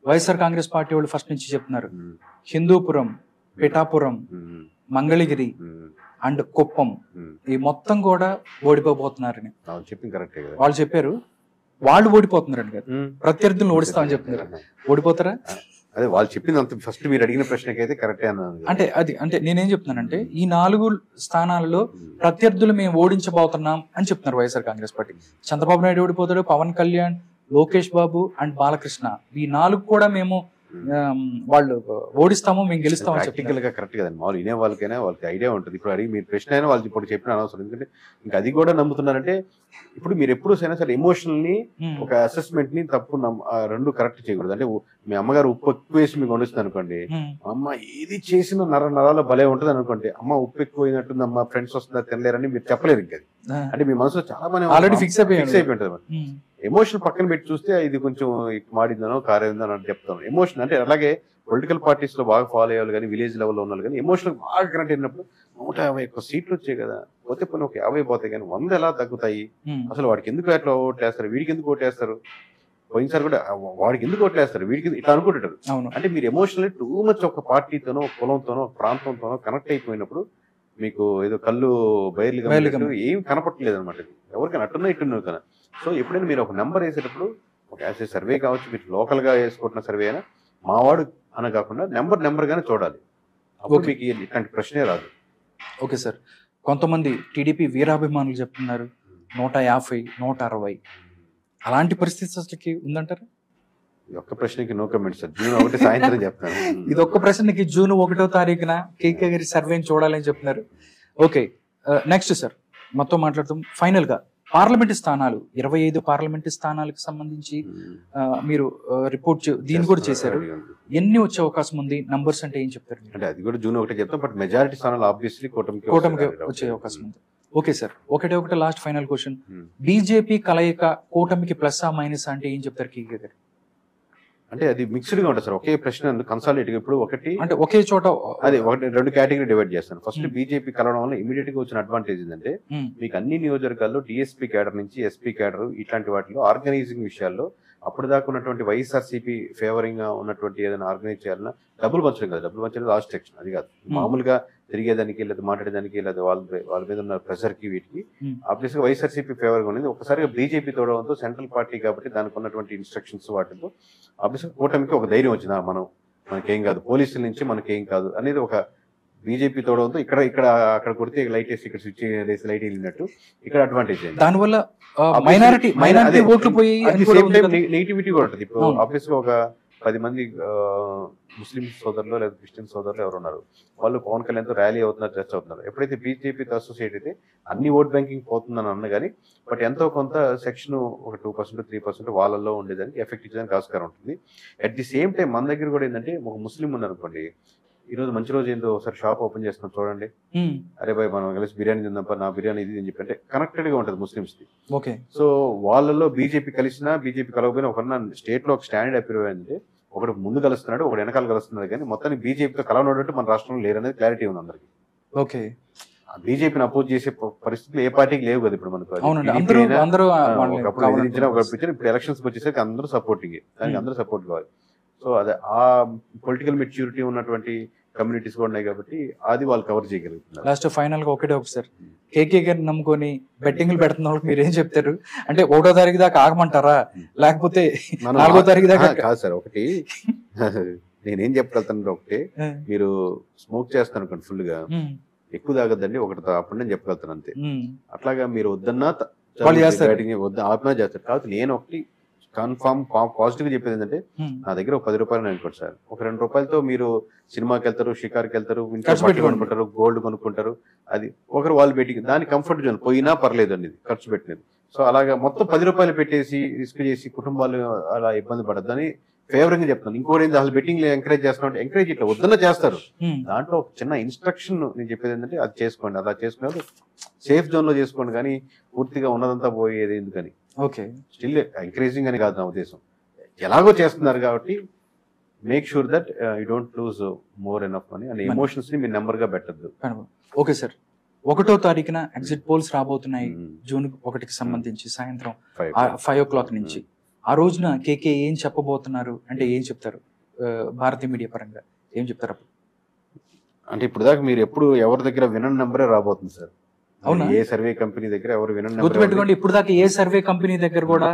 YSR Congress party వాళ్ళు first నుంచి చెప్తున్నారు, హిందూపురం, పిఠాపురం, మంగళగిరి అండ్ కుప్పం ఈ మొత్తం కూడా ఓడిపోతున్నారని చెప్పింది కరెక్టే కదా. వాళ్ళు చెప్పారు. వాళ్ళు ఓడిపోతున్నారని కదా, ప్రత్యర్థులను ఓడిస్తామని చెప్తున్నారు. ఓడిపోతారా? అదే వాళ్ళు చెప్పింది అంత ఫస్ట్ మీరు అడిగిన ప్రశ్నకి అయితే కరెక్టే అన్నాను. అంటే నేనేం చెప్తున్నానంటే ఈ 4 స్థానాల్లో ప్రత్యర్థులు మేము ఓడించబోతున్నాం అని చెప్తున్నారు వైఎస్ఆర్ కాంగ్రెస్ పార్టీ. చంద్రబాబు నాయుడు ఓడిపోతాడు, పవన్ కళ్యాణ్, లోకేష్ బాబు అండ్ బాలకృష్ణ ఈ 4 కూడా మేము వాళ్ళు ఓడిస్తాము, మేము గెలుస్తాము. ప్రాక్టికల్ గా కరెక్ట్ కదండి. మామూలు వినే వాళ్ళకైనా వాళ్ళకి ఐడియా ఉంటుంది. ఇప్పుడు అడిగి మీరు ప్రశ్న అయినా వాళ్ళు ఇప్పుడు చెప్పిన అనవసరం. ఎందుకంటే ఇంకా అది కూడా నమ్ముతున్నారంటే ఇప్పుడు మీరు ఎప్పుడు అయినా సరే ఎమోషనల్ ని ఒక అసెస్మెంట్ ని తప్పు రెండు కరెక్ట్ చేయకూడదు. అంటే మీ అమ్మగారు ఉప్పు ఎక్కువ వేసి మీకు వండుతుంది అనుకోండి, అమ్మ ఇది చేసిన నరాల భలే ఉంటుంది అనుకోండి, అమ్మ ఉప్పు ఎక్కువైనట్టుంది, అమ్మ ఫ్రెండ్స్ వస్తుందా తినలేరని మీరు చెప్పలేరు. ఇంకా అంటే మీ మనసులో చాలా మంది ఆల్రెడీ ఫిక్స్ అయిపోయి ఉంటుంది. ఎమోషన్ పక్కన పెట్టి చూస్తే ఇది కొంచెం మాడిందనో కారేందనో అని చెప్తాను. ఎమోషన్ అంటే అలాగే పొలిటికల్ పార్టీస్ లో బాగా ఫాలో అయ్యేవాళ్ళు కానీ విలేజ్ లెవెల్లో ఉన్నారు కానీ ఎమోషనల్ బాగా కనెక్ట్ అయినప్పుడు 150 సీట్లు వచ్చాయి కదా, పోతే పని ఒక 50 పోతాయి కానీ 100 ఎలా తగ్గుతాయి? అసలు వాడికి ఎందుకు అట్లా ఓట్లేస్తారు, వీడికి ఎందుకు ఓట్లేస్తారు, పోయినసారి కూడా వాడికి ఎందుకు ఓట్లేస్తారు, వీడికి ఇట్లా అనుకుంటారు. అంటే మీరు ఎమోషనల్లీ టూ మచ్ ఒక పార్టీతోనో కులంతోనో ప్రాంతంతోనో కనెక్ట్ అయిపోయినప్పుడు మీకు ఏదో కళ్ళు బయర్లు ఏం కనపట్టలేదు అనమాట. ఎవరికైనా అట్టున్నా ఇట్టున్నారు కదా. సో ఎప్పుడైనా మీరు ఒక నెంబర్ వేసేటప్పుడు ఒక యాజ్ ఏ సర్వే కావచ్చు, మీరు లోకల్ గా వేసుకుంటున్న సర్వే అయినా మావాడు అని కాకుండా నెంబర్ గానే చూడాలి. అప్పుడు మీకు ఇట్లాంటి ప్రశ్నే రాదు. ఓకే సార్, కొంతమంది టీడీపీ వీరాభిమానులు చెప్తున్నారు 150, 160 అలాంటి పరిస్థితి ఉందంటారు? ఒక్క ప్రశ్నకి నో కమెంట్స్ సార్. జూన్ 1 సాయంత్రం చెప్తాను. ఇది ఒక్క ప్రశ్నకి జూన్ 1వ తారీఖున కేకే గారి సర్వేని చూడాలని చెప్తున్నారు. ఓకే, నెక్స్ట్ సార్ మొత్తం మాట్లాడుతాం. ఫైనల్ గా పార్లమెంటు స్థానాలు 25 పార్లమెంటు స్థానాలకు సంబంధించి మీరు రిపోర్ట్ దీన్ని కూడా చేశారు. ఎన్ని వచ్చే అవకాశం ఉంది, నంబర్స్ అంటే ఏం చెప్తారు? అంటే అది కూడా జూన్ 1 చెప్తాం, బట్ మెజారిటీ స్థానాలు ఆబ్వియస్లీ కూటమికి వచ్చే అవకాశం ఉంది. ఓకే సార్, ఒకటే లాస్ట్ ఫైనల్ క్వశ్చన్. బీజేపీ కలయిక కూటమికి ప్లస్ ఆ మైనస్ అంటే ఏం చెప్తారు కేకే గారు? అంటే అది మిక్స్డ్ గా ఉంటుంది సార్. ఒకే ప్రశ్న కన్సాలిడేట్ ఇప్పుడు ఒకటి అంటే ఒకే చోట అదే ఒకటి 2 కేటగిరీ డివైడ్ చేస్తాను. ఫస్ట్ బీజేపీ కలవడం వల్ల ఇమీడియట్ గా వచ్చిన అడ్వాంటేజ్ ఏంటంటే మీకు అన్ని నియోజకవర్గాల్లో డిఎస్పీ క్యాడర్ నుంచి ఎస్పీ క్యాడర్ ఇట్లాంటి వాటిలో ఆర్గనైజింగ్ విషయాల్లో అప్పుడు దాకా ఉన్నటువంటి వైఎస్ఆర్సీపీ ఫేవరింగ్ గా ఉన్నటువంటి ఏదైనా ఆర్గనైజ్ చేయాలన్నా డబ్బులు పంచడం కదా, డబ్బులు పంచడం లాస్ట్ సెక్షన్ అది కాదు. మామూలుగా తిరిగేదానికి లేదా మాట్లాడేదానికి లేదా వాళ్ళ మీద ఉన్న ప్రెషర్ కి వీటికి ఆబ్వియస్ గా వైఎస్ఆర్సీపీ ఫేవర్ గా ఉంది. ఒకసారిగా బీజేపీ తోడడంతో సెంట్రల్ పార్టీ కాబట్టి దానికి ఉన్నటువంటి ఇన్స్ట్రక్షన్స్ వాటితో ఆబ్వియస్ గా కూటమికి ఒక ధైర్యం వచ్చింది, మనకేం కాదు, పోలీసుల నుంచి మనకేం కాదు అనేది ఒక బీజేపీ తోడడంతో ఇక్కడ అక్కడ కొడితే లైట్ వేసి ఇక్కడ స్విచ్ వేసి లైట్ వెళ్ళినట్టు ఇక్కడ అడ్వాంటేజ్ అయింది. దానివల్ల మైనారిటీ ఓట్లు పోయి నెగిటివిటీ కూడా ఉంటుంది. ఇప్పుడు ఆబ్వియస్ గా ఒక 10 మంది ముస్లిం సోదరులు లేదా క్రిస్టియన్ సోదరులు ఎవరు ఉన్నారు, వాళ్ళు పవన్ కళ్యాణ్ తో ర్యాలీ అవుతున్నారు, చర్చ అవుతున్నారు. ఎప్పుడైతే బీజేపీతో అసోసియేట్ అయితే అన్ని ఓట్ బ్యాంకింగ్ పోతుందని అన్న కానీ బట్ ఎంతో కొంత సెక్షన్ ఒక 2%, 3% వాళ్ళల్లో ఉండేదానికి ఎఫెక్ట్ ఇచ్చేదానికి ఆస్కారం ఉంటుంది. అట్ ది సేమ్ టైం మన దగ్గర కూడా ఏంటంటే ఒక ముస్లిం ఉన్నారనుకోండి, ఈ రోజు మంచి రోజు ఏందో ఒకసారి షాప్ ఓపెన్ చేస్తున్నాం చూడండి, అరే బాయ్ మనం కలిసి బిర్యానీ తిందాం, నా బిర్యానీ ఇది అని చెప్పి అంటే కనెక్టెడ్ గా ఉంటుంది ముస్లిమ్స్ కి. ఓకే, సో వాళ్ళలో బీజేపీ కలిసినా బీజేపీ కలవకపోయినా ఒకరిన స్టేట్ లో ఒక స్టాండర్డ్ అపీర్ అయింది, ఒకటి ముందు కలుస్తున్నాడు, ఒకటి వెనకాల కలుస్తున్నాడు, కానీ మొత్తానికి బీజేపీతో కలవనట్టు మన రాష్ట్రంలో లేరనేది క్లారిటీ ఉంది అందరికి. ఓకే, బీజేపీని అపోజ్ చేసే పరిస్థితులు ఏ పార్టీకి లేవు కదా ఇప్పుడు మనకు. ఇప్పుడు ఎలక్షన్స్ వచ్చేసరికి అందరూ సపోర్టింగ్, దానికి అందరూ సపోర్ట్ కావాలి. సో అదే ఆ పొలిటికల్ మెచ్యూరిటీ ఉన్నటువంటి కమ్యూనిటీస్ కూడా ఉన్నాయి కాబట్టి అది వాళ్ళు కవర్ చేయగలుగుతున్నారు. లాస్ట్ ఫైనల్ గా ఒకసారి కేకే గారిని నమ్ముకొని బెట్టింగ్లు పెడుతున్న వాళ్ళకి మీరు ఏం చెప్తారు? అంటే 1వ తారీఖు దాకా ఆగమంటారా, లేకపోతే 4వ తారీఖు దాకా? కాదు సార్, ఒకటి నేనేం చెప్పగలుగుతాను, ఒకటి మీరు స్మోక్ చేస్తాను అనుకోండి ఫుల్ గా, ఎక్కువ తాగద్దండి, ఒకటి అప్పుడు నేను చెప్పగలుగుతాను అంతే. అట్లాగా మీరు వద్దన్నా ఆపినా చేస్తారు. కాబట్టి నేను ఒకటి కన్ఫామ్ పాజిటివ్ గా చెప్పేది ఏంటంటే నా దగ్గర ఒక 10 రూపాయలు అనుకోండి సార్, ఒక 2 రూపాయలతో మీరు సినిమాకి వెళ్తారు, షికార్కి వెళ్తారు, కొనుక్కుంటారు, గోల్డ్ కొనుక్కుంటారు. అది ఒకరు వాళ్ళు పెట్టి దాని కంఫర్ట్ జోన్ పోయినా పర్లేదు అండి, ఖర్చు పెట్టలేదు. సో అలాగా మొత్తం 10 రూపాయలు పెట్టేసి రిస్క్ చేసి కుటుంబాలు అలా ఇబ్బంది పడద్దని ఫేవరింగ్ గా చెప్తాను. ఇంకోటి ఏంటి, అసలు బెట్టింగ్ ఎంకరేజ్ చేస్తున్నా ఎంకరేజ్ ఇట్లా వద్దన్నా చేస్తారు. దాంట్లో ఒక చిన్న ఇన్స్ట్రక్షన్ నేను చెప్పేది ఏంటంటే అది చేసుకోండి, అలా చేసుకునేది సేఫ్ జోన్ లో చేసుకోండి, కానీ పూర్తిగా ఉన్నదంతా పోయేది ఎందుకని. ఓకే, స్టిల్ ఎంకరేజింగ్ అని కాదు నా ఉద్దేశం, ఎలాగో చేస్తున్నారు కాబట్టి make sure that you don't lose more enough money and emotions ని మీరు నెంబర్ గా పెట్టద్దు. ఓకే సార్, 1వ తారీఖున ఎగ్జిట్ పోల్స్ రాబోతున్నాయి జూన్ 1కి సంబంధించి సాయంత్రం 5 o'clock నుంచి. ఆ రోజున కేకే ఏం చెప్పబోతున్నారు అంటే ఏం చెప్తారు? భారతీయ మీడియా పరంగా ఏం చెప్తారు అప్పుడు? అంటే ఇప్పుడు దాకా మీరు ఎప్పుడు ఎవరి దగ్గర వినని నెంబరే రాబోతుంది సార్. అవునా? ఏ సర్వే కంపెనీ దగ్గర ఎవరు వినని గుర్తుపెట్టుకోండి, ఇప్పుడు దాకా ఏ సర్వే కంపెనీ దగ్గర కూడా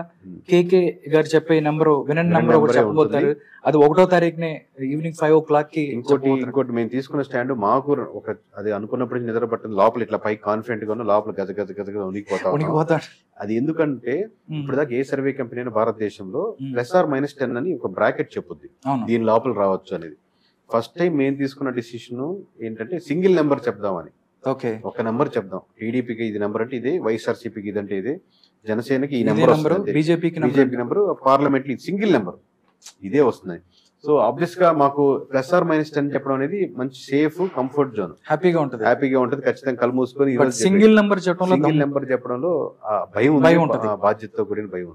కేకే గారు చెప్పే నంబర్ వినని నంబర్ ఒకటి చెప్పబోతారు. అది 1వ తారీఖునే ఈవినింగ్ 5 o'clock కి. ఇంకోటి మేము తీసుకున్న స్టాండ్ మాకు ఒక అది అనుకున్నప్పుడు నిద్ర పట్టింది. లోపల ఇట్లా పై కాన్ఫిడెంట్ గా లోపల గజ గజ గజగా ఉనికిపోతాడు. అది ఎందుకంటే ఇప్పుడు దాకా ఏ సర్వే కంపెనీ అయినా భారతదేశంలో +or-10 అని ఒక బ్రాకెట్ చెప్పుద్ది, దీని లోపల రావచ్చు అనేది. ఫస్ట్ టైం మేము తీసుకున్న డిసిషన్ ఏంటంటే సింగిల్ నెంబర్ చెప్దామని. ఒక నెంబర్ చెప్దాం. టీడీపీకి ఇది నెంబర్ అంటే ఇదే, వైఎస్ఆర్సీపీకి ఇదంటే ఇదే, జనసేనకి ఈ నెంబర్, బీజేపీకి నెంబర్, పార్లమెంట్ సింగిల్ నెంబర్ ఇదే వస్తున్నాయి. సో ఆబ్వియస్ గా మాకు +or-10 చెప్పడం అనేది మంచి సేఫ్ కంఫర్ట్ జోన్. హ్యాపీగా ఉంటుంది. ఖచ్చితంగా కళ్ళు మూసుకొని సింగిల్ నెంబర్ చెప్పడంలో భయం, బాధ్యతతో కూడిన భయం.